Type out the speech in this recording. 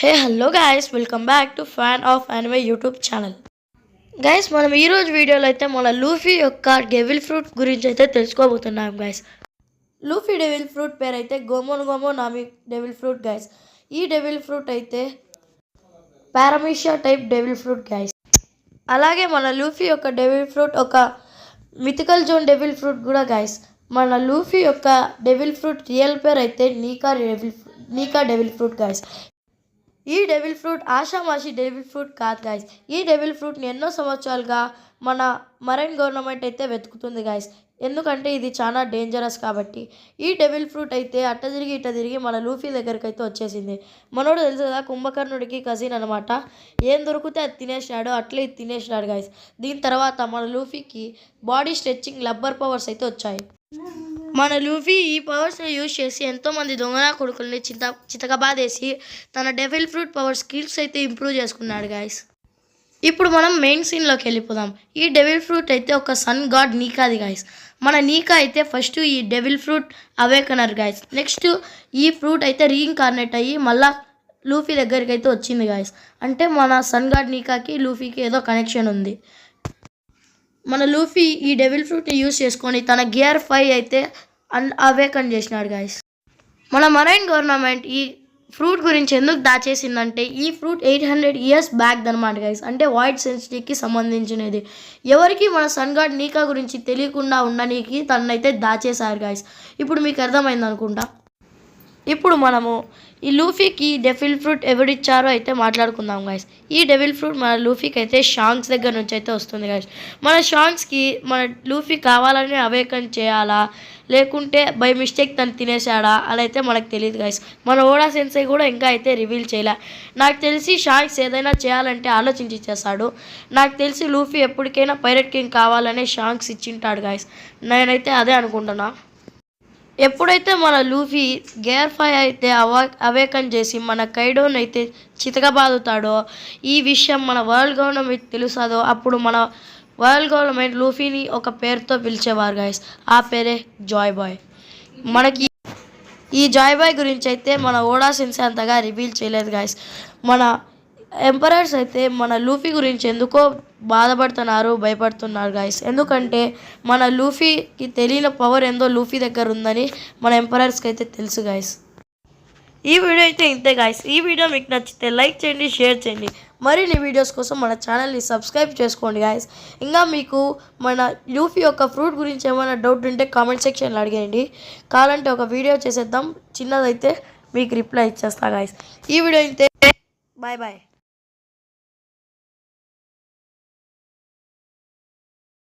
Hey, hello guys, welcome back to Fan of Anime YouTube channel. Guys మనం ఈరోజు వీడియోలో అయితే మన లూఫీ యొక్క డెవిల్ ఫ్రూట్ గురించి అయితే తెలుసుకోబోతున్నాం గైస్. లూఫీ డెవిల్ ఫ్రూట్ పేరు అయితే గోమోన్ గోమో నామి డెవిల్ ఫ్రూట్ గైస్. ఈ డెవిల్ ఫ్రూట్ అయితే పారామిషియా టైప్ డెవిల్ ఫ్రూట్ గైస్. అలాగే మన లూఫీ యొక్క డెవిల్ ఫ్రూట్ ఒక మిథికల్ జోన్ డెవిల్ ఫ్రూట్ కూడా గైస్. మన లూఫీ యొక్క డెవిల్ ఫ్రూట్ రియల్ పేరు అయితే నీకా డెవిల్ ఫ్రూట్ గైస్. ఈ డెవిల్ ఫ్రూట్ ఆషామాషి డెవిల్ ఫ్రూట్ కాదు గాయస్. ఈ డెవిల్ ఫ్రూట్ని ఎన్నో సంవత్సరాలుగా మన మరైన్ గవర్నమెంట్ అయితే వెతుకుతుంది గాయస్. ఎందుకంటే ఇది చాలా డేంజరస్ కాబట్టి. ఈ డెవిల్ ఫ్రూట్ అయితే అట్ట తిరిగి మన లూఫీ దగ్గరికి అయితే వచ్చేసింది. మనోడు తెలుసు కదా, కుంభకర్ణుడికి కజిన్ అనమాట. ఏం దొరికితే అది తినేసినాడు, అట్లే ఇది తినేసినాడు గాయస్. దీని తర్వాత మన లూఫీకి బాడీ స్ట్రెచ్చింగ్ లబ్బర్ పవర్స్ అయితే వచ్చాయి. మన లూఫీ ఈ పవర్స్ని యూజ్ చేసి ఎంతోమంది దొంగన కొడుకుల్ని చితకబాదేసి తన డెవిల్ ఫ్రూట్ పవర్ స్కిల్స్ అయితే ఇంప్రూవ్ చేసుకున్నాడు గాయస్. ఇప్పుడు మనం మెయిన్ సీన్లోకి వెళ్ళిపోదాం. ఈ డెవిల్ ఫ్రూట్ అయితే ఒక సన్ గాడ్ నీకాది గాయస్. మన నీకా అయితే ఫస్ట్ ఈ డెవిల్ ఫ్రూట్ అవేకనర్ గాయస్. నెక్స్ట్ ఈ ఫ్రూట్ అయితే రీఇన్కార్నేట్ అయ్యి మళ్ళా లూఫీ దగ్గరికి అయితే వచ్చింది గాయస్. అంటే మన సన్ గాడ్ నీకాకి లూఫీకి ఏదో కనెక్షన్ ఉంది. మన లూఫీ ఈ డెవిల్ ఫ్రూట్ని యూజ్ చేసుకొని తన గియర్ 5 అయితే అవేకన్ చేసినాడు గాయస్. మన మరైన్ గవర్నమెంట్ ఈ ఫ్రూట్ గురించి ఎందుకు దాచేసిందంటే ఈ ఫ్రూట్ 800 ఇయర్స్ బ్యాక్ అనమాట గాయస్. అంటే వైట్ సెన్సిటీకి సంబంధించినది. ఎవరికి మన సన్ గాడ్ నీకా గురించి తెలియకుండా ఉండడానికి తనైతే దాచేశారు గాయస్. ఇప్పుడు మీకు అర్థమైంది అనుకుంటా. ఇప్పుడు మనము ఈ లూఫీకి డెవిల్ ఫ్రూట్ ఎవరిచ్చారో అయితే మాట్లాడుకుందాం గాయస్. ఈ డెవిల్ ఫ్రూట్ మన లూఫీకి అయితే షాంక్స్ దగ్గర నుంచి అయితే వస్తుంది గాయస్. మన షాంక్స్కి మన లూఫీ కావాలని అవేకన్ చేయాలా లేకుంటే బై మిస్టేక్ తను తినేసాడా అలా అయితే మనకు తెలియదు గాయస్. మన ఓడా సెన్సై కూడా ఇంకా అయితే రివీల్ చేయలే. నాకు తెలిసి షాంక్స్ ఏదైనా చేయాలంటే ఆలోచించి చేస్తాడు. నాకు తెలిసి లూఫీ ఎప్పటికైనా పైరట్ కింగ్ కావాలనే షాంక్స్ ఇచ్చింటాడు గాయస్. నేనైతే అదే అనుకుంటున్నా. ఎప్పుడైతే మన లూఫీ గేర్ 5 అయితే అవేకన్ చేసి మన కైడోన్ అయితే చితకబాదుతాడో, ఈ విషయం మన వరల్డ్ గవర్నమెంట్ తెలుసాదో అప్పుడు మన వరల్డ్ గవర్నమెంట్ లూఫీని ఒక పేరుతో పిలిచేవారు గాయస్. ఆ పేరే జాయ్ బాయ్. మనకి ఈ జాయ్ బాయ్ గురించి అయితే మన ఓడా సెన్సే అంతగా రివీల్ చేయలేదు గాయస్. మన ఎంపరర్స్ అయితే మన లూఫీ గురించి ఎందుకో భయపడుతున్నారు గాయస్. ఎందుకంటే మన లూఫీకి తెలియని పవర్ ఏందో లూఫీ దగ్గర ఉందని మన ఎంపరర్స్కి అయితే తెలుసు గాయస్. ఈ వీడియో అయితే ఇంతే గాయస్. ఈ వీడియో మీకు నచ్చితే లైక్ చేయండి, షేర్ చేయండి. మరిన్ని వీడియోస్ కోసం మన ఛానల్ని సబ్స్క్రైబ్ చేసుకోండి గాయస్. ఇంకా మీకు మన లూఫీ యొక్క ఫ్రూట్ గురించి ఏమైనా డౌట్ ఉంటే కామెంట్ సెక్షన్లో అడిగేయండి. కావాలంటే ఒక వీడియో చేసేద్దాం, చిన్నదైతే మీకు రిప్లై ఇచ్చేస్తా గాయస్. ఈ వీడియో ఇంతే. Bye bye.